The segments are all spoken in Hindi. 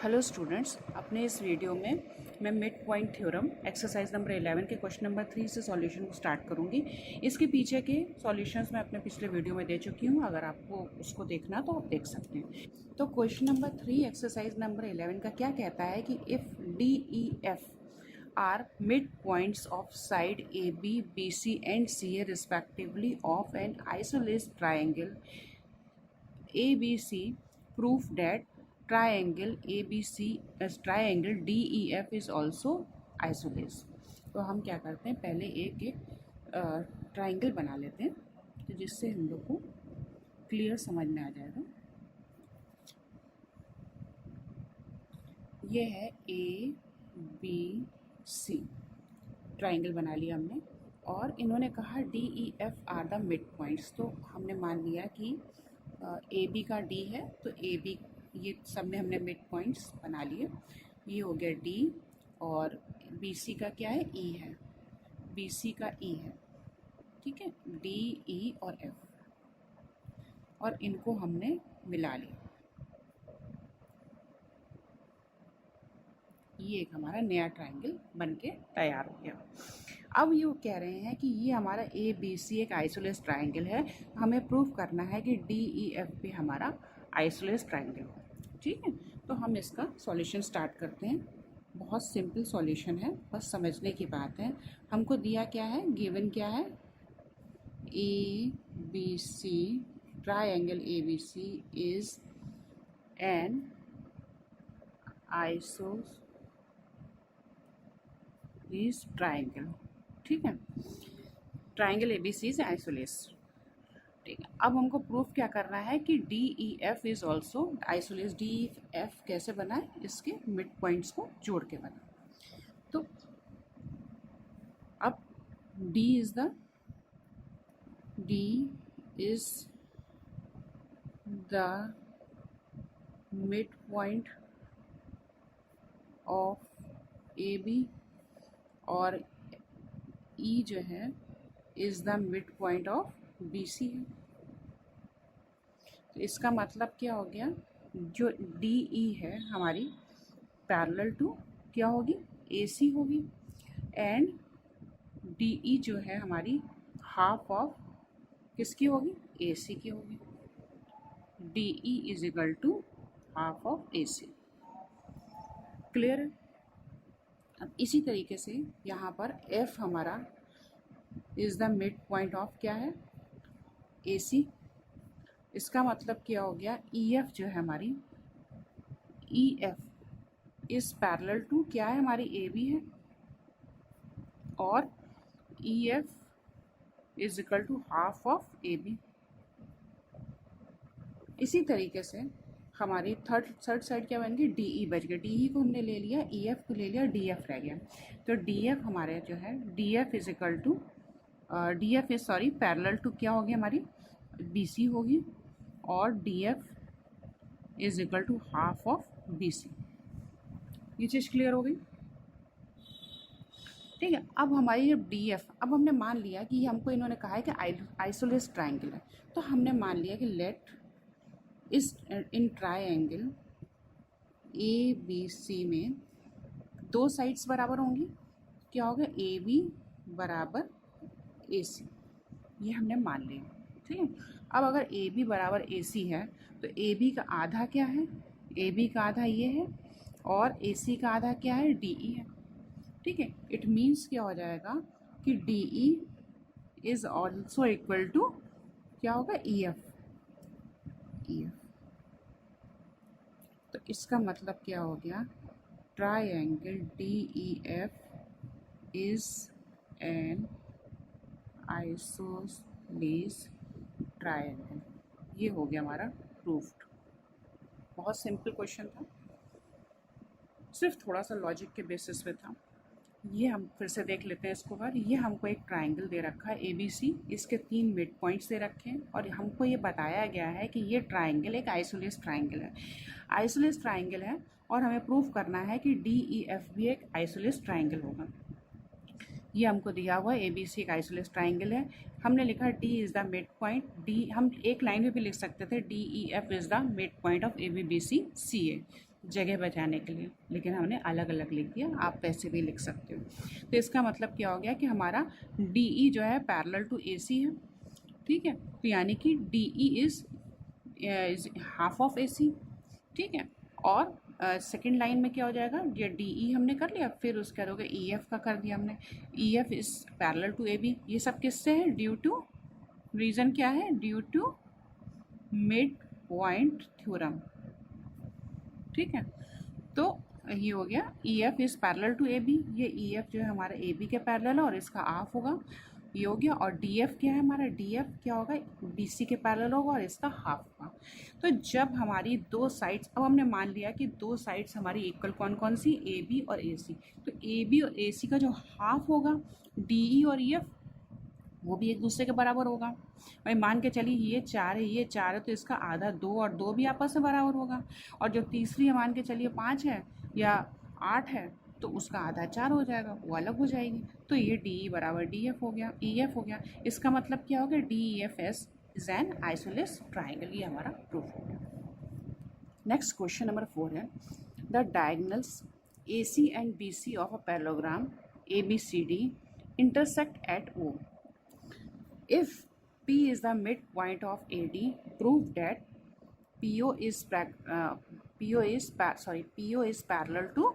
हेलो स्टूडेंट्स, अपने इस वीडियो में मैं mid point theorem exercise number 11 के क्वेश्चन नंबर 3 से सॉल्यूशन को स्टार्ट करूंगी। इसके पीछे के सॉल्यूशंस मैं अपने पिछले वीडियो में दे चुकी हूं, अगर आपको उसको देखना तो आप देख सकते हैं। तो क्वेश्चन नंबर 3 एक्सरसाइज नंबर 11 का क्या कहता है कि if D E F are mid points of side A B B C and C A respectively of an isosceles triangle ABC, proof that triangle DEF is also isosceles। तो हम क्या करते हैं, पहले एक ट्राइंगल बना लेते हैं तो जिससे हम लोग को क्लियर समझ में आ जाएगा। ये है ABC, ट्राइंगल बना लिया हमने और इन्होंने कहा DEF are the mid points. तो हमने मान लिया कि ए बी का डी है तो ए बी, ये सब में हमने मिड पॉइंट्स बना लिए। ये हो गया डी और बी सी का क्या है, ई है, बी सी का ई है, ठीक है, डी ई और एफ, और इनको हमने मिला लिया। ये एक हमारा नया ट्राइंगल बनके तैयार हो गया। अब ये कह रहे हैं कि ये हमारा ए बी सी एक आइसोलेस ट्राइंगल है, हमें प्रूव करना है कि डी ई एफ भी हमारा आइसोलेस ट्राइंगल है। ठीक है, तो हम इसका सॉल्यूशन स्टार्ट करते हैं। बहुत सिंपल सॉल्यूशन है, बस समझने की बात है। हमको दिया क्या है, गिवन क्या है, A B C, triangle A B C is an isosceles triangle. ठीक है, ट्राइंगल ABC से आइसोलेस। ठीक है, अब हमको प्रूफ क्या करना है कि DEF is also isosceles. DEF कैसे बना है, इसके मिड पॉइंट्स को जोड़ के बना। तो अब D is the mid point of AB और E जो है is the mid point of BC है। तो इसका मतलब क्या हो गया, जो DE है हमारी पैरेलल टू क्या होगी, AC होगी, एंड DE जो है हमारी हाफ ऑफ किसकी होगी, AC की होगी। DE is equal to half of AC। Clear है। अब इसी तरीके से यहाँ पर F हमारा is the mid point of क्या है, AC। इसका मतलब क्या हो गया, EF जो है हमारी, EF इज पैरेलल टू क्या है, हमारी AB है, और EF is equal to half of AB। इसी तरीके से हमारी थर्ड साइड क्या बन गई, DE बच गया। DE को हमने ले लिया, EF को ले लिया, DF रह गया। तो DF हमारे जो है, DF is equal to DF is sorry parallel to क्या होगी हमारी, BC होगी, और DF is equal to half of BC। ये चीज़ क्लियर हो गई। ठीक है, अब हमारी जब DF, अब हमने मान लिया कि हमको इन्होंने कहा है कि आइसोलेस ट्राइंगल है, तो हमने मान लिया कि लेट इस इन ट्राइंगल ABC में दो साइड्स बराबर होंगी, क्या होगा, AB बराबर AC। ये हमने मान लिया। ठीक है, अब अगर AB बराबर AC है तो AB का आधा क्या है, AB का आधा ये है, और AC का आधा क्या है, DE है। ठीक है, इट मीन्स क्या हो जाएगा कि DE is also equal to क्या होगा, EF। तो इसका मतलब क्या हो गया, triangle DEF is an isosceles triangle. ये हो गया हमारा प्रूफ्ड। बहुत सिंपल क्वेश्चन था, सिर्फ थोड़ा सा लॉजिक के बेसिस पे था। ये हम फिर से देख लेते हैं इसको बार। ये हमको एक ट्राइंगल दे रखा है ABC, इसके 3 मिड पॉइंट्स दे रखे हैं, और हमको ये बताया गया है कि ये ट्राइंगल एक आइसोलेस ट्राइंगल है। आइसोलेस ट्राइंगल है और हमें प्रूफ करना है कि DEF भी एक आइसोलेस ट्राइंगल होगा। ये हमको दिया हुआ है, ABC एक आइसोलेस ट्राइंगल है। हमने लिखा D is the mid point, D हम एक लाइन में भी लिख सकते थे, DEF is the mid point of ABBC CA। जगह बचाने के लिए, लेकिन हमने अलग अलग लिख दिया, आप वैसे भी लिख सकते हो। तो इसका मतलब क्या हो गया कि हमारा डी ई जो है पैरेलल टू ए सी है, ठीक है। तो यानी कि D E is half of A C, ठीक है। और सेकेंड लाइन में क्या हो जाएगा, ये डी ई हमने कर लिया, फिर उसके बाद हो गया ई एफ का कर दिया हमने, E F is parallel to A B. ये सब किससे है, ड्यू टू, रीज़न क्या है, due to mid point theorem, ठीक है। तो ये हो गया E F is parallel to A B, ये ई एफ जो है हमारा ए बी के पैरेलल है और इसका हाफ होगा, ये हो गया। और डी एफ क्या है हमारा, डी एफ क्या होगा, डी सी के पैरेलल होगा और इसका हाफ होगा। तो जब हमारी दो साइड्स, अब हमने मान लिया कि दो साइड्स हमारी इक्वल कौन कौन सी, ए बी और ए सी, तो ए बी और ए सी का जो हाफ होगा डी ई और ई एफ वो भी एक दूसरे के बराबर होगा। भाई मान के चलिए ये 4 है, ये 4 है, तो इसका आधा 2 और 2 भी आपस में बराबर होगा। और जो तीसरी है मान के चलिए 5 है या 8 है, तो उसका आधा 4 हो जाएगा, वो अलग हो जाएगी। तो ये डी ई बराबर डी एफ हो गया, ई एफ हो गया। इसका मतलब क्या हो गया, D E F S is an isosceles triangle, ये हमारा प्रूफ हो गया। नेक्स्ट क्वेश्चन नंबर 4 है, the diagonals A C and B C of a parallelogram A B C D intersect at O. If P is the midpoint of AD, prove that PO is parallel to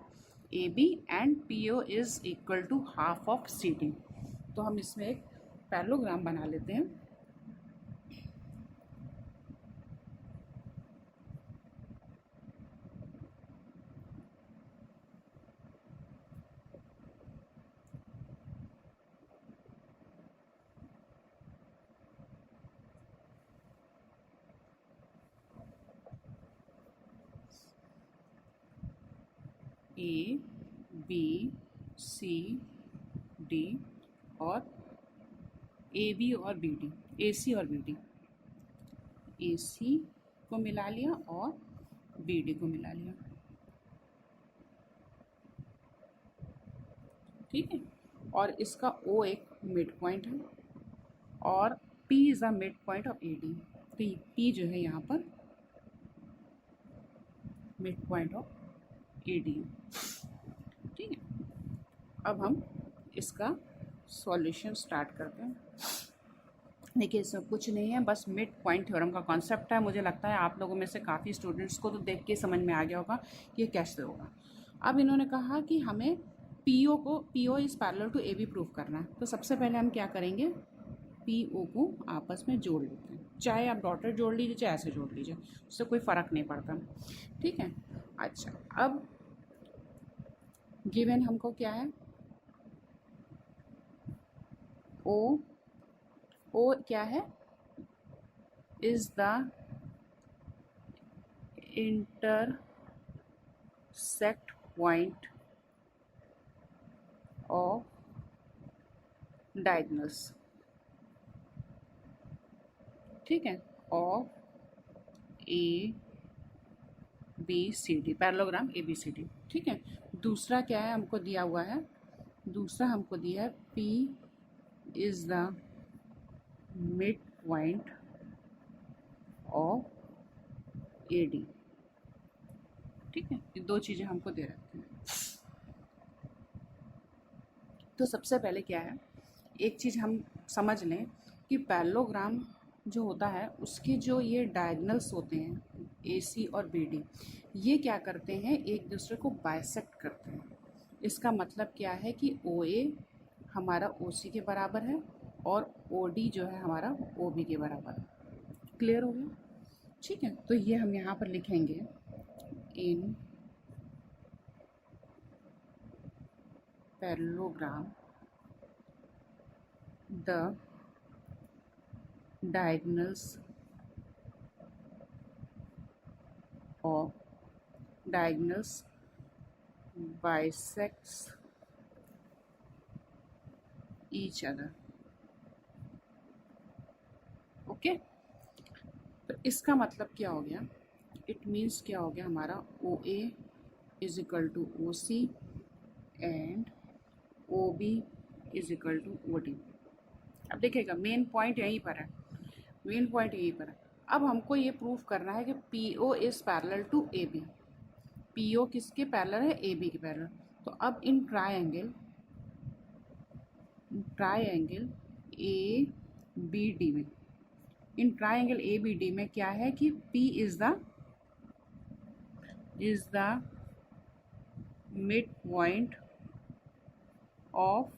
AB and PO is equal to half of CD। तो हम इसमें एक पैरेललोग्राम बना लेते हैं। ए बी सी डी और ए बी और बी डी, ए सी और बी डी, ए सी को मिला लिया और बी डी को मिला लिया, ठीक है। और इसका ओ एक मिड पॉइंट है और P is the mid point of A D, तो पी जो है यहाँ पर mid point of A D, ठीक है। अब हम इसका सॉल्यूशन स्टार्ट करते हैं। देखिए इसमें कुछ नहीं है, बस मिड पॉइंट थ्योरम का कॉन्सेप्ट है। मुझे लगता है आप लोगों में से काफ़ी स्टूडेंट्स को तो देख के समझ में आ गया होगा कि ये कैसे होगा। अब इन्होंने कहा कि हमें P O is parallel to A B prove करना है। तो सबसे पहले हम क्या करेंगे, पी ओ को आपस में जोड़ लेते हैं, चाहे आप डॉटर जोड़ लीजिए चाहे ऐसे जोड़ लीजिए, उससे कोई फ़र्क नहीं पड़ता, ठीक है। अच्छा, अब गिवन हमको क्या है, ओ क्या है, is the intersect point of diagonals, ठीक है, of A B C D, parallelogram A B C D, ठीक है। दूसरा क्या है हमको दिया हुआ है, दूसरा हमको दिया है P is the mid point of A D, ठीक है। ये दो चीज़ें हमको दे रखी हैं। तो सबसे पहले क्या है, एक चीज़ हम समझ लें कि पैरेललोग्राम जो होता है उसके जो ये डायगोनल्स होते हैं ए सी और बी डी, ये क्या करते हैं, एक दूसरे को बाइसेक्ट करते हैं। इसका मतलब क्या है कि ओ ए हमारा ओ सी के बराबर है और ओ डी जो है हमारा ओ बी के बराबर है। क्लियर हो गया, ठीक है। तो ये हम यहाँ पर लिखेंगे, इन parallelogram the diagonals bisects each other, okay. तो इसका मतलब क्या हो गया, इट मीन्स क्या हो गया, हमारा O A is equal to O C and O B is equal to O D. अब देखिएगा मेन पॉइंट यहीं पर है, मेन पॉइंट यहीं पर है। अब हमको ये प्रूफ करना है कि P O is parallel to A B, P O किसके पैरेलल है, ए बी के पैरेलल। तो अब in triangle A B D में, in triangle A B D में क्या है कि P is the mid point of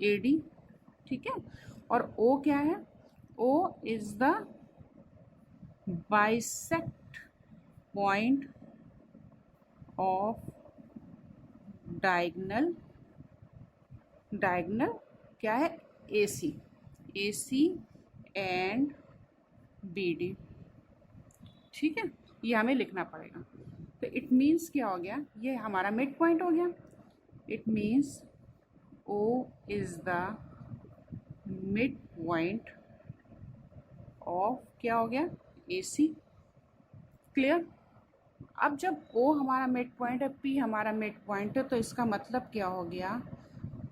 A D, ठीक है। और O क्या है, O is the bisect point of diagonal क्या है, A C and B D, ठीक है। ये हमें लिखना पड़ेगा। तो इट मीन्स क्या हो गया, ये हमारा मिड पॉइंट हो गया। It means O is the mid point of क्या हो गया, ए सी। क्लियर। अब जब O हमारा मिड पॉइंट है, P हमारा मिड पॉइंट है, तो इसका मतलब क्या हो गया,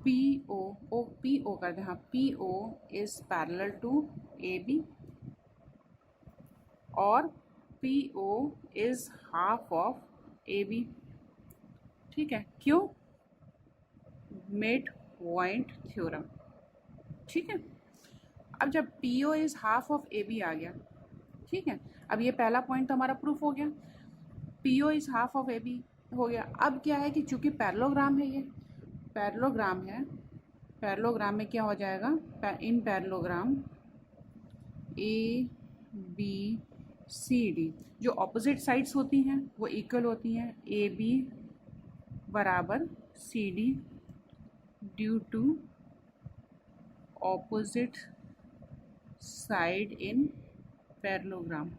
पी ओ कर दें, हाँ, P O is parallel to A B और P O is half of A B, ठीक है। क्यों, मिड पॉइंट थ्योरम, ठीक है। अब जब P O is half of A B आ गया, ठीक है, अब ये पहला पॉइंट तो हमारा प्रूफ हो गया, P O is half of A B हो गया। अब क्या है कि चूंकि पैरेललोग्राम है, ये पैरेललोग्राम है, पैरेललोग्राम में क्या हो जाएगा, in parallelogram A B C D जो ऑपोजिट साइड्स होती हैं वो इक्वल होती हैं, ए बी बराबर C D due to opposite side in parallelogram,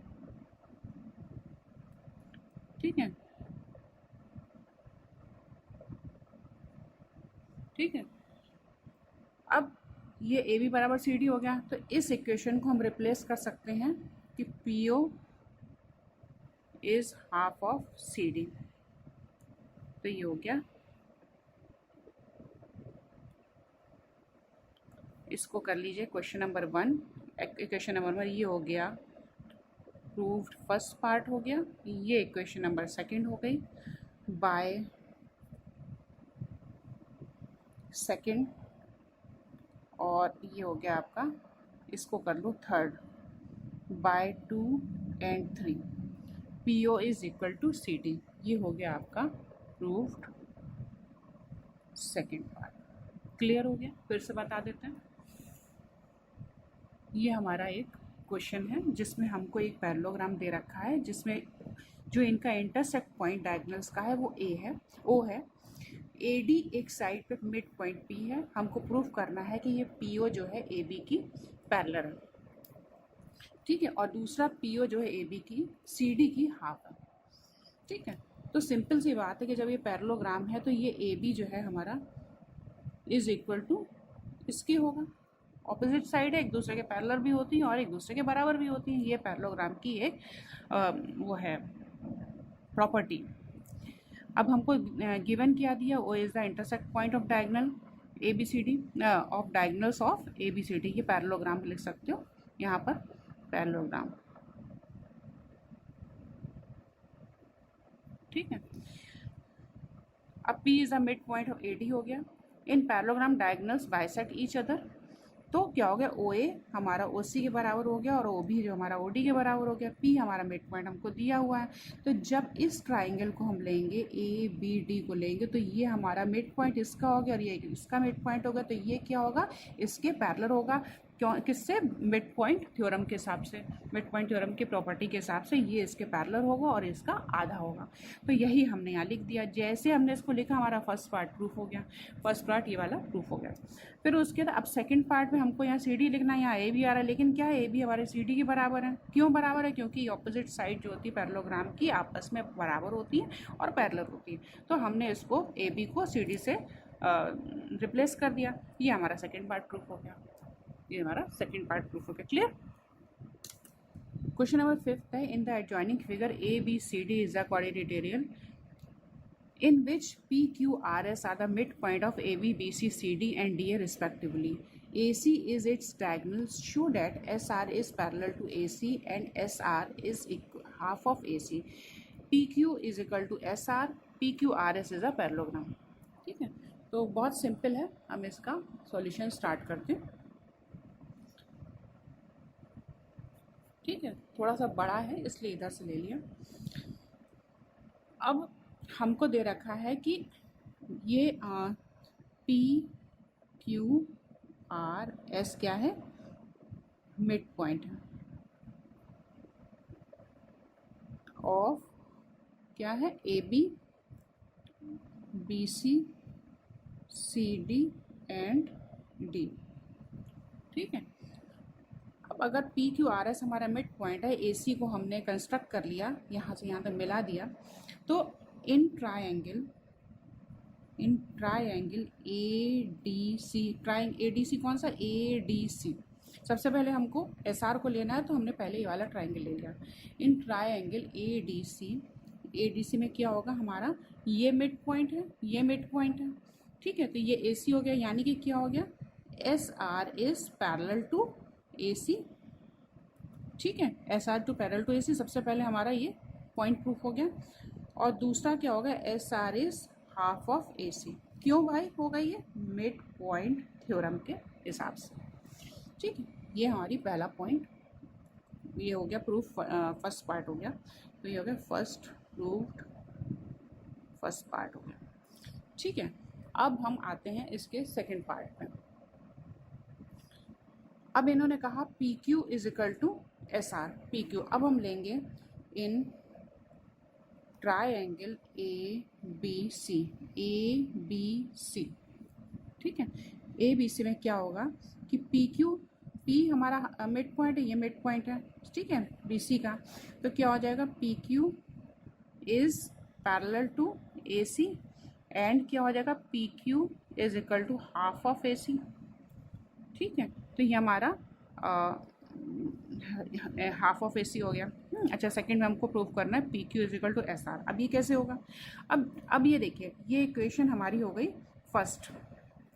ठीक है, ठीक है। अब ये ए बी बराबर सी डी हो गया, तो इस इक्वेशन को हम रिप्लेस कर सकते हैं कि P O is half of C D. तो ये हो गया, इसको कर लीजिए क्वेश्चन नंबर 1। इक्वेशन नंबर 1 ये हो गया, प्रूव्ड फर्स्ट पार्ट हो गया। ये इक्वेशन नंबर 2 हो गई बाय सेकंड, और ये हो गया आपका, इसको कर लो 3rd by 2 and 3, P O is equal to C D. ये हो गया आपका प्रूव्ड सेकंड पार्ट। क्लियर हो गया, फिर से बता देते हैं। ये हमारा एक क्वेश्चन है जिसमें हमको एक पैरेललोग्राम दे रखा है, जिसमें जो इनका इंटरसेक्ट पॉइंट डायगोनल्स का है वो ओ है। ए डी एक साइड पे मिड पॉइंट पी है, हमको प्रूफ करना है कि ये पी ओ जो है ए बी की पैरेलल है, ठीक है, और दूसरा पी ओ जो है ए बी की सी डी की हाफ है, ठीक है। तो सिंपल सी बात है कि जब ये पैरेललोग्राम है तो ये ए बी जो है हमारा इज इक्वल टू इसकी होगा, ऑपोजिट साइड है, एक दूसरे के पैरेलल भी होती हैं और एक दूसरे के बराबर भी होती हैं। ये पैरेललोग्राम की एक वो है प्रॉपर्टी। अब हमको गिवन क्या दिया, O is the intersect point of diagonal A B C D of diagonals of A B C D. ये पैरेललोग्राम लिख सकते हो यहाँ पर, पैरेललोग्राम, ठीक है। अब P is the mid point of A D हो गया। इन parallelogram diagonals bisect each other, तो क्या हो गया, ओ ए हमारा ओ सी के बराबर हो गया और ओ बी जो हमारा ओ डी के बराबर हो गया। P हमारा मिड पॉइंट हमको दिया हुआ है, तो जब इस ट्राइंगल को हम लेंगे, ए बी डी को लेंगे, तो ये हमारा मिड पॉइंट इसका हो गया और ये इसका मिड पॉइंट होगा, तो ये क्या होगा, इसके पैरेलल होगा। क्यों, किससे, मिड पॉइंट थ्योरम के हिसाब से, मिड पॉइंट थ्योरम की प्रॉपर्टी के हिसाब से ये इसके पैरेलल होगा और इसका आधा होगा। तो यही हमने यहाँ लिख दिया। जैसे हमने इसको लिखा, हमारा फर्स्ट पार्ट प्रूफ हो गया, फर्स्ट पार्ट ये वाला प्रूफ हो गया। फिर उसके बाद अब सेकंड पार्ट में हमको यहाँ सी डी लिखना है, यहाँ ए बी आ रहा है, लेकिन क्या है, ए बी हमारे सी डी के बराबर है। क्यों बराबर है, क्योंकि ऑपोजिट साइड जो होती है पैरेललोग्राम की आपस में बराबर होती है और पैरेलल होती है। तो हमने इसको ए बी को सी डी से रिप्लेस कर दिया। ये हमारा सेकेंड पार्ट प्रूफ हो गया, ये हमारा सेकंड पार्ट प्रूफ हो गया। क्लियर। क्वेश्चन नंबर 5 है, in the adjoining figure A B C D is a quadrilateral in which P, Q, R, S are the midpoint of AB, BC, CD and DA respectively. AC is its diagonals. Show that SR is parallel to AC and SR is half of AC. P Q is equal to S R, P Q R S is a parallelogram. ठीक है, तो बहुत सिंपल है, हम इसका सॉल्यूशन स्टार्ट करते हैं। ठीक है, थोड़ा सा बड़ा है इसलिए इधर से ले लिया। अब हमको दे रखा है कि ये पी क्यू आर एस क्या है, मिड पॉइंट है ऑफ क्या है, A B, B C, C D and D. ठीक है, अब अगर पी क्यू आर एस हमारा मिड पॉइंट है, ए सी को हमने कंस्ट्रक्ट कर लिया, यहाँ से यहाँ तक मिला दिया, तो in triangle A D C, A D C कौन सा, ए डी सी, सबसे पहले हमको एस आर को लेना है, तो हमने पहले ये वाला ट्रायंगल ले लिया। इन ट्रायंगल ए डी सी में क्या होगा हमारा, ये मिड पॉइंट है, ये मिड पॉइंट है। ठीक है, तो ये ए सी हो गया, यानी कि क्या हो गया, S R is parallel to A C. ठीक है, S R to parallel to A C, सबसे पहले हमारा ये पॉइंट प्रूफ हो गया। और दूसरा क्या होगा, S R is half of A C. क्यों भाई होगा, ये मिड पॉइंट थ्योरम के हिसाब से। ठीक है, ये हमारी पहला पॉइंट, ये हो गया प्रूफ, फर्स्ट पार्ट हो गया। तो ये हो गया फर्स्ट प्रूफ, फर्स्ट पार्ट हो गया। ठीक है, अब हम आते हैं इसके सेकंड पार्ट में। अब इन्होंने कहा P Q is equal to S R, P Q. अब हम लेंगे in triangle A B C, A B C. ठीक है, ए बी सी में क्या होगा कि पी क्यू, पी हमारा मिड पॉइंट है, ये मिड पॉइंट है। ठीक है, बी सी का, तो क्या हो जाएगा, P Q is parallel to A C and क्या हो जाएगा, P Q is equal to half of A C. ठीक है, तो ये हमारा हाफ ऑफ ए सी हो गया। अच्छा, सेकंड में हमको प्रूव करना है P Q is equal to S R. अब ये कैसे होगा, अब ये देखिए, ये इक्वेशन हमारी हो गई फर्स्ट,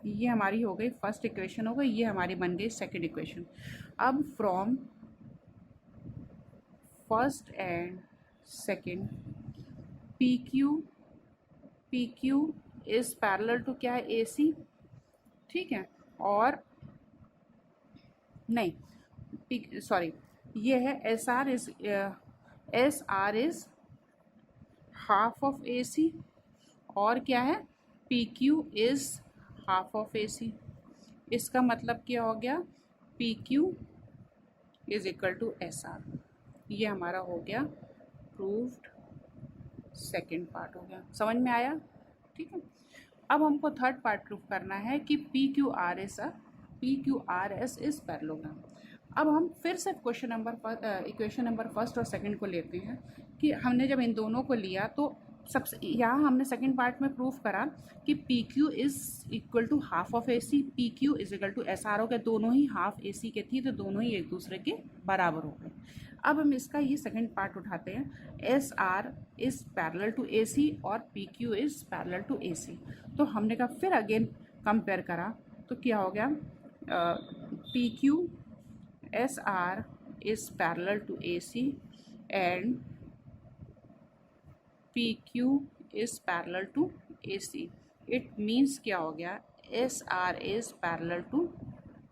ये हमारी हो गई फर्स्ट इक्वेशन हो गई, ये हमारी बन गई सेकंड इक्वेशन। अब from first and second, P Q is parallel to क्या है, ए सी। ठीक है, और नहीं सॉरी, ये है S R is half of A C, और क्या है, P Q is half of A C. इसका मतलब क्या हो गया, P Q is equal to S R. ये हमारा हो गया प्रूव्ड, सेकेंड पार्ट हो गया, समझ में आया। ठीक है, अब हमको थर्ड पार्ट प्रूफ करना है कि P Q R S is parallelogram. अब हम फिर से इक्वेशन नंबर फर्स्ट और सेकंड को लेते हैं कि हमने जब इन दोनों को लिया तो सबसे यहाँ हमने सेकंड पार्ट में प्रूफ करा कि P Q is equal to half of A C, P Q is equal to S R हो गया, दोनों ही हाफ ए सी के थी, तो दोनों ही एक दूसरे के बराबर हो गए। अब हम इसका ये सेकंड पार्ट उठाते हैं, S R is parallel to A C और P Q is parallel to A C. तो हमने कहा फिर अगेन कंपेयर करा, तो क्या हो गया, P Q S R is parallel to A C and P Q is parallel to A C. It means क्या हो गया, S R is parallel to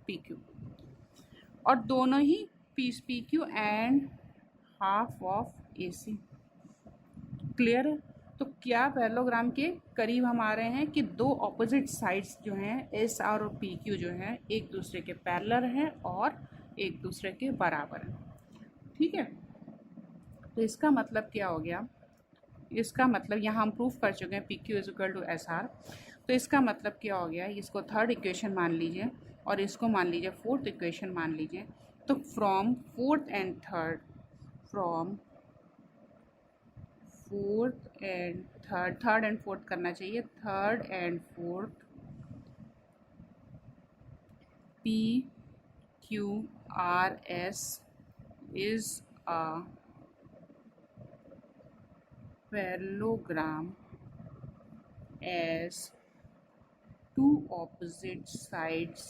P Q, और दोनों ही P Q and half of A C. Clear है, तो क्या पैरेललोग्राम के करीब हम आ रहे हैं कि दो ऑपोजिट साइड्स जो हैं एस आर और पी क्यू जो हैं एक दूसरे के पैरेलल हैं और एक दूसरे के बराबर हैं। ठीक है, तो इसका मतलब क्या हो गया, इसका मतलब यहाँ हम प्रूफ कर चुके हैं P Q is equal to S R. तो इसका मतलब क्या हो गया, इसको थर्ड इक्वेशन मान लीजिए और इसको मान लीजिए फोर्थ इक्वेशन मान लीजिए। तो from fourth and third, third and fourth करना चाहिए, third and fourth, P Q R S is a parallelogram as two opposite sides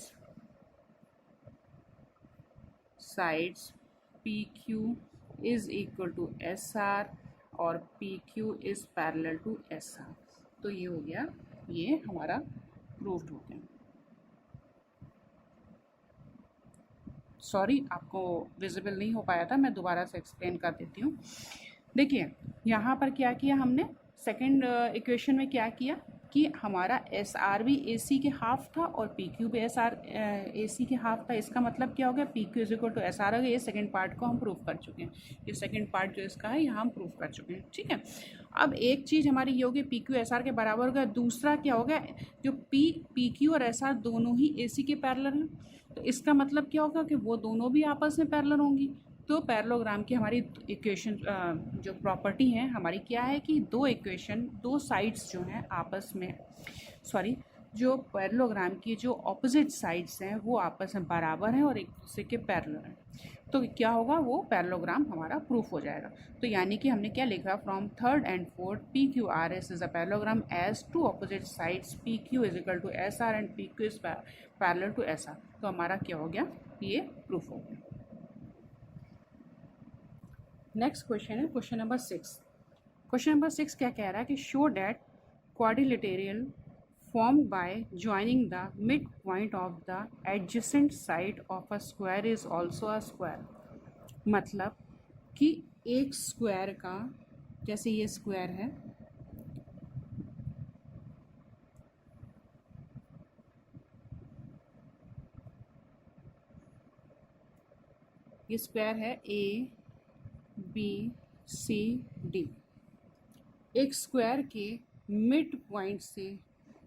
PQ is equal to SR और P Q is parallel to S R. तो ये हो गया, ये हमारा प्रूव्ड हो गया। सॉरी, आपको विजिबल नहीं हो पाया था, मैं दोबारा से एक्सप्लेन कर देती हूँ। देखिए यहाँ पर क्या किया हमने, सेकंड इक्वेशन में क्या किया कि हमारा एस आर भी ए सी के हाफ था और पी क्यू भी एस आर ए सी के हाफ था। इसका मतलब क्या हो गया, P Q is equal to S R हो गया। ये सेकंड पार्ट को हम प्रूव कर चुके हैं, ये सेकंड पार्ट जो इसका है यहाँ हम प्रूव कर चुके हैं। ठीक है, अब एक चीज़ हमारी ये होगी पी क्यू एस आर के बराबर हो गया। दूसरा क्या हो गया, जो पी क्यू और एस आर दोनों ही ए सी के पैरेलल हैं, तो इसका मतलब क्या होगा कि वो दोनों भी आपस में पैरेलल होंगी। तो पैरेललोग्राम की हमारी इक्वेशन जो प्रॉपर्टी है हमारी क्या है कि दो इक्वेशन, दो साइड्स जो हैं आपस में, सॉरी, जो पैरेललोग्राम की जो ऑपोजिट साइड्स हैं वो आपस में बराबर हैं और एक दूसरे के पैरेलल हैं। तो क्या होगा, वो पैरेललोग्राम हमारा प्रूफ हो जाएगा। तो यानी कि हमने क्या लिखा, from third and fourth P Q R S is a parallelogram as two opposite sides P Q is equal to S R and P Q is parallel to S R. तो हमारा क्या हो गया, ये प्रूफ हो गया। नेक्स्ट क्वेश्चन है क्वेश्चन नंबर 6। क्वेश्चन नंबर 6 क्या कह रहा है कि show that quadrilateral formed by joining the midpoint of the adjacent side of a square is also a square। मतलब कि एक स्क्वायर का, जैसे ये स्क्वायर है, ये स्क्वायर है ए बी सी डी। एक स्क्वायर के मिड पॉइंट से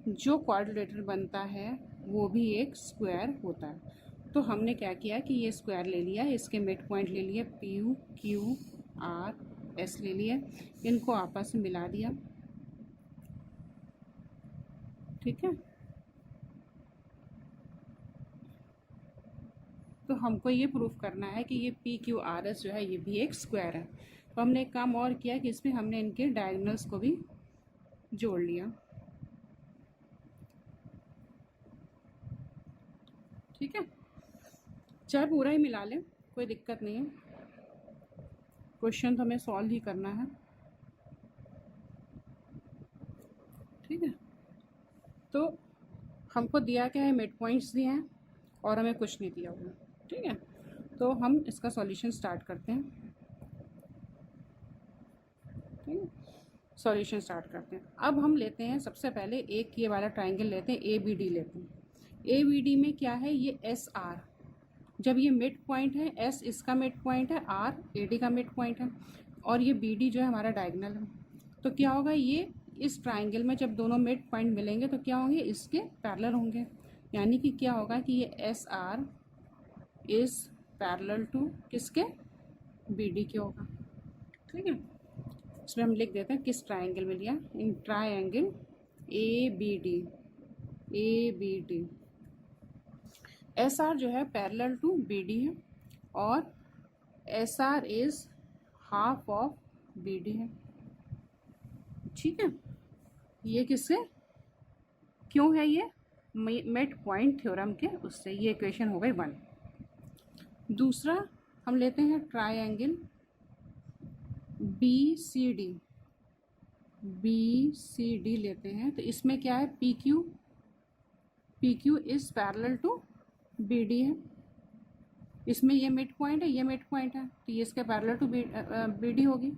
जो क्वाड्रिलेटरल बनता है वो भी एक स्क्वायर होता है। तो हमने क्या किया कि ये स्क्वायर ले लिया, इसके मिड पॉइंट ले लिए, P U Q R S ले लिया, इनको आपस में मिला दिया। ठीक है, तो हमको ये प्रूफ करना है कि ये पी क्यू आर एस जो है ये भी एक स्क्वायर है। तो हमने एक काम और किया कि इसमें हमने इनके डायगोनल्स को भी जोड़ लिया। ठीक है, चाहे पूरा ही मिला लें, कोई दिक्कत नहीं है, क्वेश्चन तो हमें सॉल्व ही करना है। ठीक है, तो हमको दिया क्या है, मिड पॉइंट्स दिए हैं और हमें कुछ नहीं दिया हुआ। ठीक है, तो हम इसका सॉल्यूशन स्टार्ट करते हैं। ठीक है, सॉल्यूशन स्टार्ट करते हैं। अब हम लेते हैं सबसे पहले एक ये वाला ट्राइंगल लेते हैं, ए बी डी लेते हैं। ए बी डी में क्या है, ये एस आर, जब ये मिड पॉइंट है, एस इसका मिड पॉइंट है, आर ए डी का मिड पॉइंट है, और ये बी डी जो है हमारा डायगोनल है। तो क्या होगा, ये इस ट्राइंगल में जब दोनों मिड पॉइंट मिलेंगे तो क्या होंगे, इसके पैरेलल होंगे। यानी कि क्या होगा कि ये S R is parallel to किसके, बी डी के होगा। ठीक है, इसमें हम लिख देते हैं किस ट्राइंगल में लिया, in triangle A B D, A B D. S R जो है पैरेलल टू बी डी है और S R is half of B D है। ठीक है, ये किससे, क्यों है, ये मिड पॉइंट थ्योरम के उससे, ये इक्वेशन हो गई 1। दूसरा हम लेते हैं triangle B C D, B C D लेते हैं। तो इसमें क्या है, P Q is parallel to B D है। इसमें ये मिड पॉइंट है, ये मिड पॉइंट है, तो ये इसके पैरेलल टू बी डी होगी।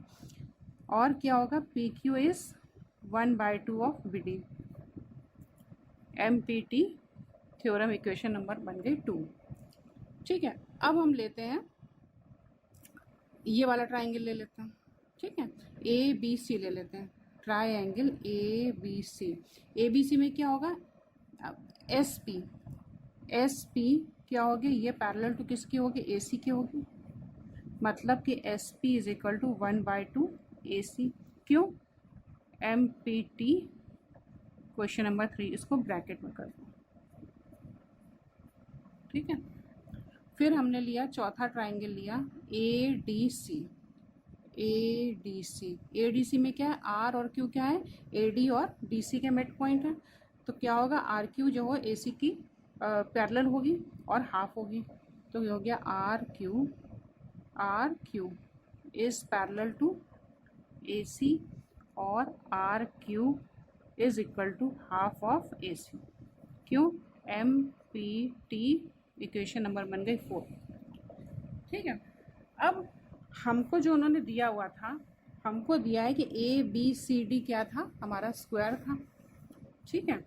और क्या होगा, P Q is 1/2 of B D. M P T theorem equation number बन गई 2। ठीक है, अब हम लेते हैं ये वाला ट्राइंगल ले लेते हैं। ठीक है, ए बी सी ले लेते हैं, triangle A B C. A B C में क्या होगा, एस पी, एस पी क्या होगी, ये पैरेलल टू किसकी होगी, ए सी की होगी। मतलब कि S P is equal to 1/2 A C. क्यों, M P T question number 3, इसको ब्रैकेट में कर दो। ठीक है, फिर हमने लिया चौथा ट्राइंगल लिया A D C, A D C. A D C में क्या है, आर और क्यू क्या है, ए डी और डी सी के मिड पॉइंट है। तो क्या होगा, आर क्यू जो है ए सी की पैरेलल होगी और हाफ होगी। तो ये हो गया R Q is parallel to AC और RQ is equal to half of AC। क्यों? MPT इक्वेशन नंबर बन गई 4। ठीक है। अब हमको जो उन्होंने दिया हुआ था, हमको दिया है कि ABCD क्या था, हमारा स्क्वायर था। ठीक है,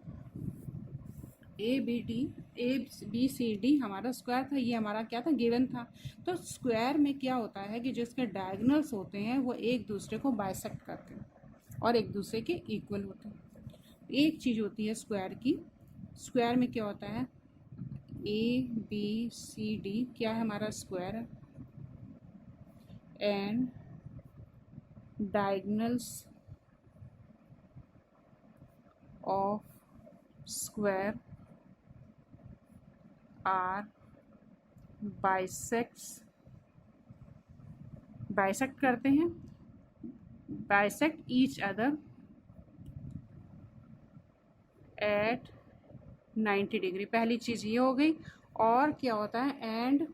ABCD हमारा स्क्वायर था, ये हमारा क्या था, गिवन था। तो स्क्वायर में क्या होता है कि जो इसके डायगोनल्स होते हैं वो एक दूसरे को बाइसेक्ट करते हैं और एक दूसरे के इक्वल होते हैं। एक चीज़ होती है स्क्वायर की, स्क्वायर में क्या होता है, ABCD क्या है, हमारा स्क्वायर है, and diagonals of square are bisect करते हैं, bisect each other at 90 degree. पहली चीज़ ये हो गई। और क्या होता है, and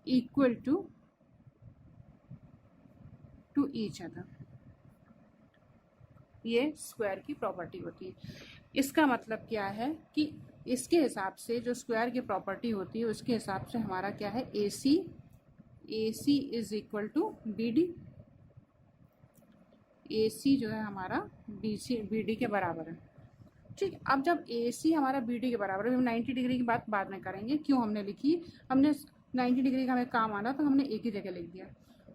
equal to each other, ये स्क्वायर की प्रॉपर्टी होती है। इसका मतलब क्या है कि इसके हिसाब से जो स्क्वायर की प्रॉपर्टी होती है उसके हिसाब से हमारा क्या है, AC is equal to BD। AC जो है हमारा BD के बराबर है। ठीक, अब जब AC हमारा BD के बराबर है, हम 90 डिग्री की बात बाद में करेंगे क्यों हमने लिखी, हमने 90 डिग्री का हमें काम आना तो हमने एक ही जगह लिख दिया।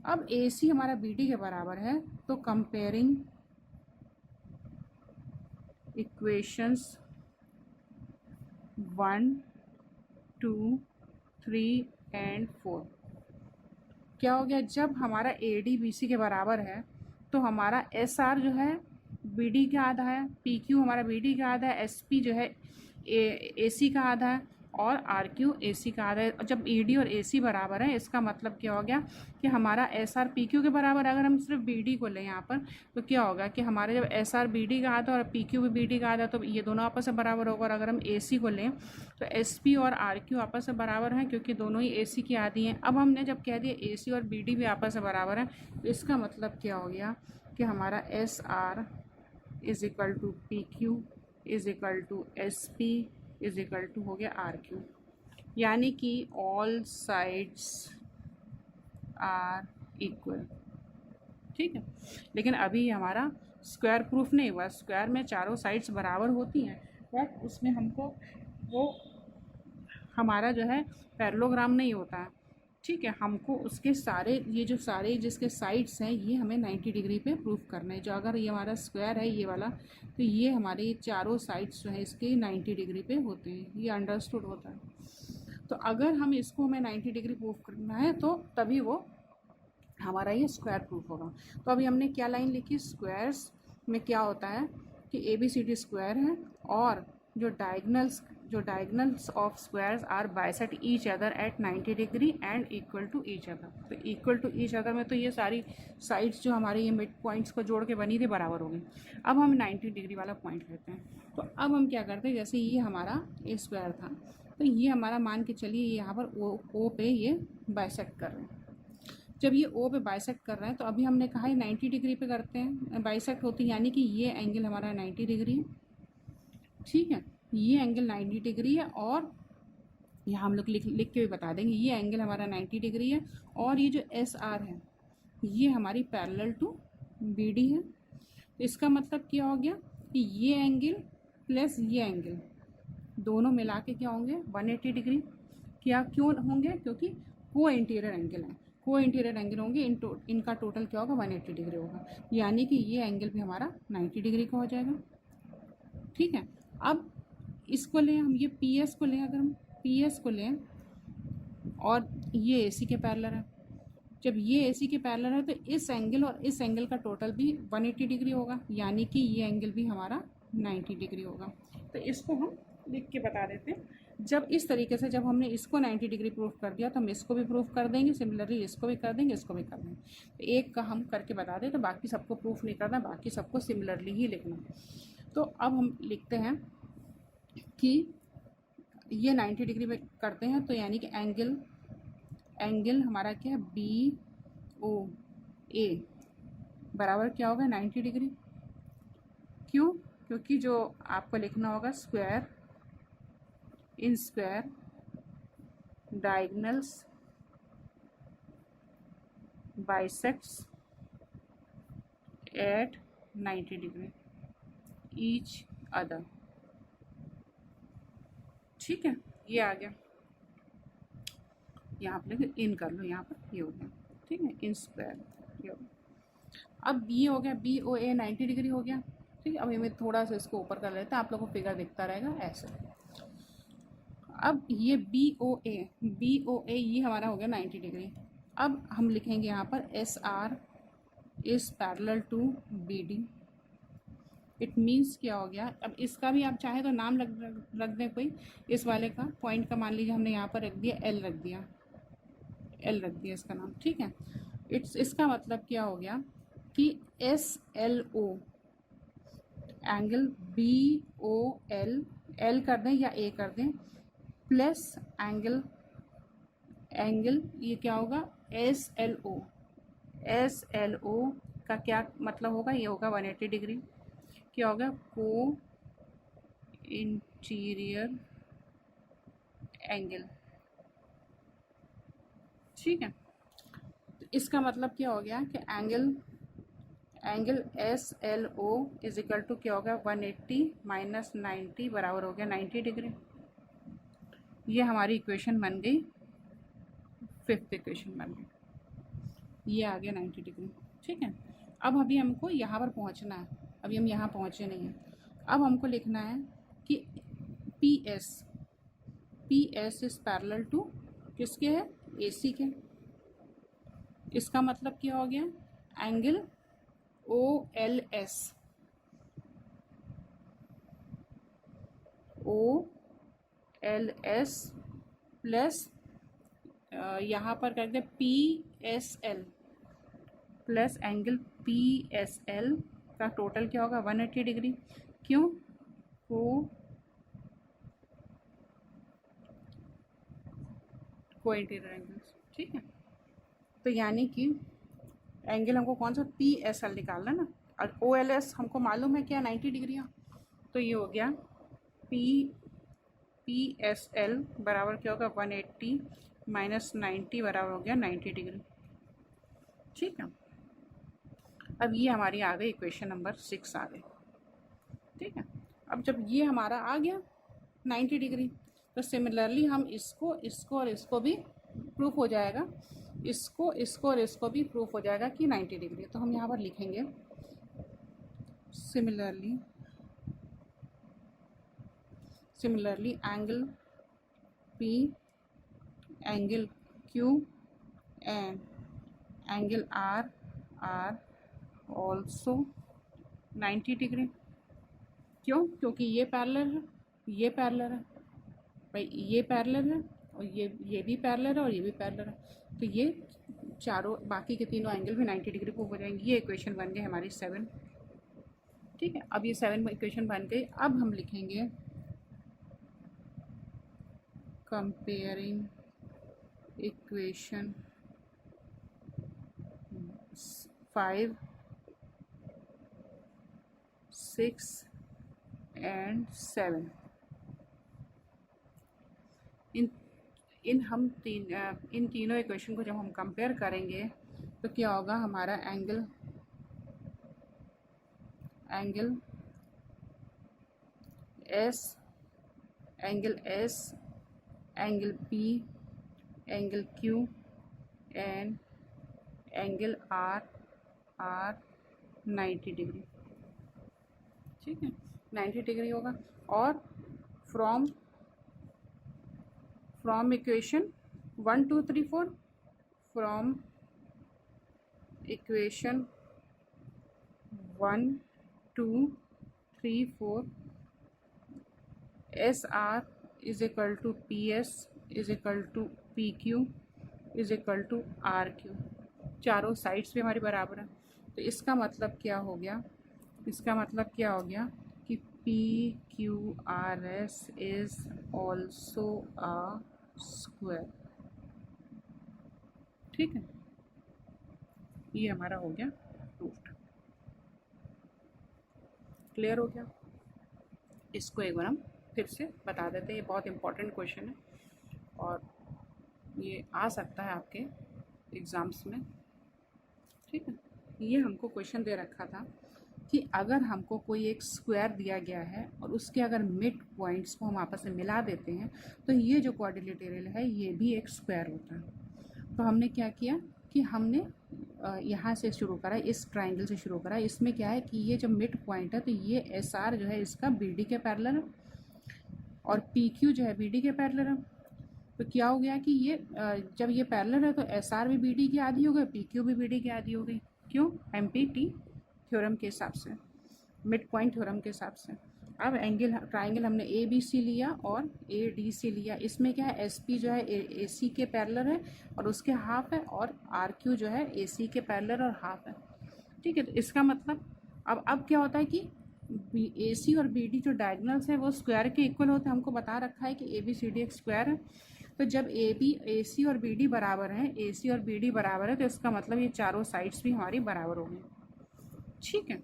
अब AC हमारा BD के बराबर है तो कंपेयरिंग इक्वेशंस 1, 2, 3 एंड 4 क्या हो गया, जब हमारा AD BC के बराबर है तो हमारा SR जो है BD का आधा है, PQ हमारा BD का आधा है, SP जो है AC का आधा है और RQ AC का आधा है। जब ED और AC बराबर है इसका मतलब क्या हो गया कि हमारा SR PQ के बराबर है। अगर हम सिर्फ BD को लें यहाँ पर तो क्या होगा कि हमारे जब SR BD का आधा और PQ भी BD का आधा तो ये दोनों आपस में बराबर होगा। और अगर हम AC को लें तो SP और RQ आपस में बराबर हैं क्योंकि दोनों ही AC की आधी हैं। अब हमने जब कह दिया AC और BD भी आपस में बराबर हैं तो इसका मतलब क्या हो गया कि हमारा SR is equal to PQ is equal to SP is equal to हो गया RQ, यानी कि ऑल साइड्स आर इक्वल। ठीक है, लेकिन अभी हमारा स्क्वायर प्रूफ नहीं हुआ। स्क्वायर में चारों साइड्स बराबर होती हैं बट उसमें हमको वो हमारा जो है पैरेललोग्राम नहीं होता है। ठीक है, हमको उसके सारे ये जो सारे जिसके साइड्स हैं ये हमें 90 डिग्री पे प्रूफ करना है। जो अगर ये हमारा स्क्वायर है ये वाला तो ये हमारे चारों साइड्स जो है इसके 90 डिग्री पे होते हैं, ये अंडरस्टूड होता है। तो अगर हम इसको हमें 90 डिग्री प्रूफ करना है तो तभी वो हमारा ये स्क्वायर प्रूफ होगा। तो अभी हमने क्या लाइन लिखी, स्क्वायर्स में क्या होता है कि ABCD स्क्वायर है और जो diagonals of squares are bisect each other at 90 degree and equal to each other. तो इक्वल टू ईच अदर में तो ये सारी साइड्स जो हमारे ये मिड पॉइंट्स को जोड़ के बनी थी बराबर हो गई। अब हम 90 डिग्री वाला पॉइंट लेते हैं। तो अब हम क्या करते हैं, जैसे ये हमारा ए स्क्वायर था तो ये हमारा मान के चलिए यहाँ पर ओ पे ये बाइसेक्ट कर रहे हैं। जब ये O पे बाइसेक्ट कर रहे हैं तो अभी हमने कहा है 90 डिग्री पे करते हैं बाइसेक्ट होती है, यानी कि ये एंगल हमारा 90 डिग्री है। ठीक है, ये एंगल 90 डिग्री है और यहाँ हम लोग लिख के भी बता देंगे ये एंगल हमारा 90 डिग्री है और ये जो SR है ये हमारी पैरेलल टू BD है। तो इसका मतलब क्या हो गया कि ये एंगल प्लस ये एंगल दोनों मिला के क्या होंगे 180 डिग्री। क्या क्यों होंगे, क्योंकि को इंटीरियर एंगल है, को इंटीरियर एंगल होंगे, इनका टोटल क्या होगा 180 डिग्री होगा, यानी कि ये एंगल भी हमारा 90 डिग्री का हो जाएगा। ठीक है, अब इसको लें हम, ये PS को लें, अगर हम PS को लें और ये AC के पैरेलल है, जब ये AC के पैरेलल है तो इस एंगल और इस एंगल का टोटल भी 180 डिग्री होगा, यानी कि ये एंगल भी हमारा 90 डिग्री होगा। तो इसको हम लिख के बता देते हैं। जब इस तरीके से जब हमने इसको 90 डिग्री प्रूफ कर दिया तो हम इसको भी प्रूफ कर देंगे, सिमिलरली इसको भी कर देंगे, इसको भी कर देंगे। तो एक का हम करके बता दें तो बाकी सबको प्रूफ नहीं करना, बाकी सबको सिमिलरली ही लिखना। तो अब हम लिखते हैं कि ये 90 डिग्री पे करते हैं तो यानी कि एंगल हमारा क्या है, बी ओ ए बराबर क्या होगा 90 डिग्री। क्यों? क्योंकि जो आपको लिखना होगा square in square diagonals bisects at 90 degree each other. ठीक है, ये आ गया। यहाँ पर लेके इन कर लो, यहाँ पर ये हो गया। ठीक है, इन स्क्वायर ये हो गया। अब ये हो गया बी ओ ए 90 डिग्री हो गया। ठीक है, अब हमें थोड़ा सा इसको ऊपर कर लेते हैं, आप लोगों को फिगर दिखता रहेगा ऐसे। अब ये बी ओ ए ये हमारा हो गया 90 डिग्री। अब हम लिखेंगे यहाँ पर S R is parallel to B D. It means क्या हो गया, अब इसका भी आप चाहे तो नाम रख दें कोई, इस वाले का पॉइंट का मान लीजिए हमने यहाँ पर रख दिया एल रख दिया, एल रख दिया इसका नाम। ठीक है, इसका मतलब क्या हो गया कि S L O angle B O L, L कर दें या ए कर दें, प्लस एंगल ये क्या होगा S L O. S L O का क्या मतलब होगा, ये होगा 180 डिग्री। क्या होगा, को इंटीरियर एंगल। ठीक है, तो इसका मतलब क्या हो गया कि angle S L O is equal to क्या होगा 180 माइनस 90 बराबर हो गया 90 डिग्री। ये हमारी इक्वेशन बन गई, फिफ्थ इक्वेशन बन गई, ये आ गया 90 डिग्री। ठीक है, अब अभी हमको यहाँ पर पहुँचना है, अभी हम यहाँ पहुँचे नहीं हैं। अब हमको लिखना है कि P S is parallel to किसके है, ए सी के। इसका मतलब क्या हो गया, angle O L S plus यहाँ पर कर दे P S L plus angle P S L का टोटल क्या होगा 180 डिग्री। क्यों, को इंटीरियर एंगल्स। ठीक है, तो यानी कि एंगल हमको कौन सा पी एस एल निकालना ना, और ओ एल एस हमको मालूम है क्या 90 डिग्री। तो ये हो गया पी एस एल बराबर क्या होगा 180 माइनस 90 बराबर हो गया 90 डिग्री। ठीक है, अब ये हमारी आ गई इक्वेशन नंबर 6 आ गई। ठीक है, अब जब ये हमारा आ गया 90 डिग्री, तो सिमिलरली हम इसको और इसको भी प्रूफ हो जाएगा, इसको और इसको भी प्रूफ हो जाएगा कि 90 डिग्री। तो हम यहाँ पर लिखेंगे similarly angle P, angle Q and angle R are also 90 degree. क्यों, क्योंकि ये पैरेलल है भाई, ये पैरेलल है और ये भी पैरेलल है और ये भी पैरेलल है, तो ये चारों बाकी के तीनों एंगल भी 90 डिग्री प्रूव हो जाएंगे। ये इक्वेशन बन गई हमारी 7। ठीक है, अब ये 7 इक्वेशन बन गई। अब हम लिखेंगे कंपेयरिंग इक्वेशन 5, 6 एंड 7। इन तीनों इक्वेशन को जब हम कंपेयर करेंगे तो क्या होगा, हमारा angle S, angle P, angle Q and angle R 90 degree. ठीक है, 90 डिग्री होगा। और from equation 1 2 3 4, from equation 1 2 3 4 S R is equal to P S is equal to P Q is equal to R Q. चारों साइड्स भी हमारी बराबर है। तो इसका मतलब क्या हो गया, कि P Q R S is also a square. ठीक है, ये हमारा हो गया प्रूफ्ड। क्लियर हो गया। इसको एक बार हम फिर से बता देते हैं, ये बहुत इंपॉर्टेंट क्वेश्चन है और ये आ सकता है आपके एग्ज़ाम्स में। ठीक है, ये हमको क्वेश्चन दे रखा था कि अगर हमको कोई एक स्क्वायर दिया गया है और उसके अगर मिड पॉइंट्स को हम आपस में मिला देते हैं तो ये जो क्वाड्रिलेटरल है ये भी एक स्क्वायर होता है। तो हमने क्या किया कि हमने यहाँ से शुरू करा, इस ट्राइंगल से शुरू करा। इसमें क्या है कि ये जो मिड पॉइंट है तो ये एस आर जो है इसका बी डी के पैरेलल है और पी क्यू जो है बी डी के पैरेलल है। तो क्या हो गया कि ये जब ये पैरेलल है तो एस आर भी बी डी की आधी हो गई, पी क्यू भी बी डी की आधी हो गई। क्यों? एम पी टी थ्योरम के हिसाब से, मिड पॉइंट थ्योरम के हिसाब से। अब एंगल ट्राइंगल हमने ए बी सी लिया और ए डी सी लिया। इसमें क्या है, एस पी जो है ए सी के पैरेलल है और उसके हाफ है, और आर क्यू जो है ए सी के पैरेलल और हाफ है। ठीक है, तो इसका मतलब अब क्या होता है कि ए सी और बी डी जो डायगोनल्स है वो स्क्वायर के इक्वल होते हैं। हमको बता रखा है कि ए बी सी डी एक स्क्वायर है। तो जब ए सी और बी डी बराबर हैं, ए सी और बी डी बराबर है, तो इसका मतलब ये चारों साइड्स भी हमारी बराबर होंगी। ठीक है,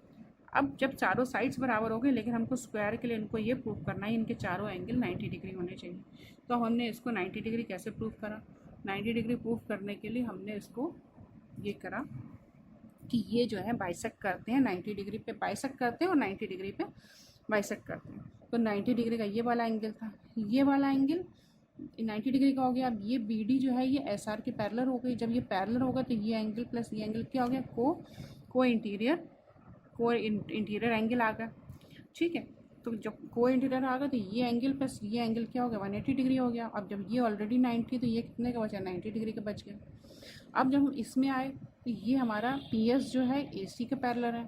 अब जब चारों साइड्स बराबर हो गए, लेकिन हमको स्क्वायर के लिए इनको ये प्रूव करना है इनके चारों एंगल 90 डिग्री होने चाहिए। तो हमने इसको 90 डिग्री कैसे प्रूव करा? 90 डिग्री प्रूव करने के लिए हमने इसको ये करा कि ये जो है बाइसेक्ट करते हैं, 90 डिग्री पे बाइसेक्ट करते हैं और 90 डिग्री पे बाइसेक्ट करते हैं। तो 90 डिग्री का ये वाला एंगल था, ये वाला एंगल 90 डिग्री का हो गया। अब ये बी डी जो है ये एस आर के पैरेलल हो गई। जब ये पैरेलल होगा तो ये एंगल प्लस ये एंगल क्या हो गया, को इंटीरियर एंगल आ गया। ठीक है, तो जब को इंटीरियर आ गया तो ये एंगल प्लस ये एंगल क्या हो गया, 180 डिग्री हो गया। अब जब ये ऑलरेडी 90 तो ये कितने का बचा, 90 डिग्री का बच गया। अब जब हम इसमें आए तो ये हमारा पी एस जो है ए सी के पैरेलल है,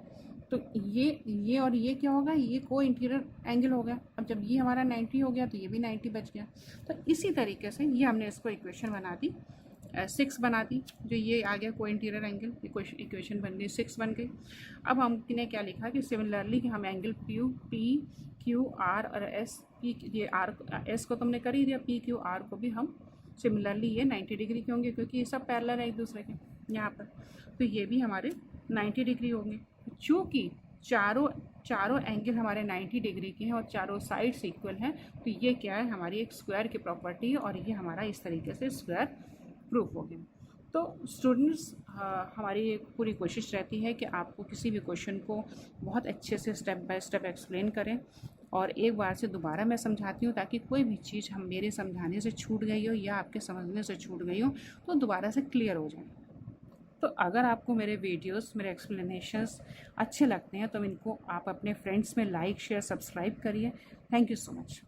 तो ये और ये क्या होगा, ये को इंटीरियर एंगल हो गया। अब जब ये हमारा 90 हो गया तो ये भी 90 बच गया। तो इसी तरीके से ये हमने इसको इक्वेशन बना दी, 6 बना दी। जो ये आ गया को इंटीरियर एंगल, इक्वेशन बन गई 6 बन गई। अब हमने क्या लिखा कि सिमिलरली कि हम एंगल पी क्यू आर और एस, पी ये आर एस को तुमने कर ही दिया, पी क्यू आर को भी हम सिमिलरली ये 90 डिग्री के होंगे क्योंकि ये सब पैरेलल है एक दूसरे के यहाँ पर। तो ये भी हमारे 90 डिग्री होंगे। चूँकि चारों एंगल हमारे 90 डिग्री के हैं और चारों साइड्स इक्वल हैं, तो ये क्या है, हमारी एक स्क्वायर की प्रॉपर्टी है और ये हमारा इस तरीके से स्क्वायर प्रूफ हो गया। तो स्टूडेंट्स, हमारी पूरी कोशिश रहती है कि आपको किसी भी क्वेश्चन को बहुत अच्छे से स्टेप बाय स्टेप एक्सप्लेन करें और एक बार से दोबारा मैं समझाती हूँ ताकि कोई भी चीज़ हम मेरे समझाने से छूट गई हो या आपके समझने से छूट गई हो तो दोबारा से क्लियर हो जाए। तो अगर आपको मेरे वीडियोस, मेरे एक्सप्लेनेशंस अच्छे लगते हैं तो इनको आप अपने फ्रेंड्स में लाइक शेयर सब्सक्राइब करिए। Thank you so much.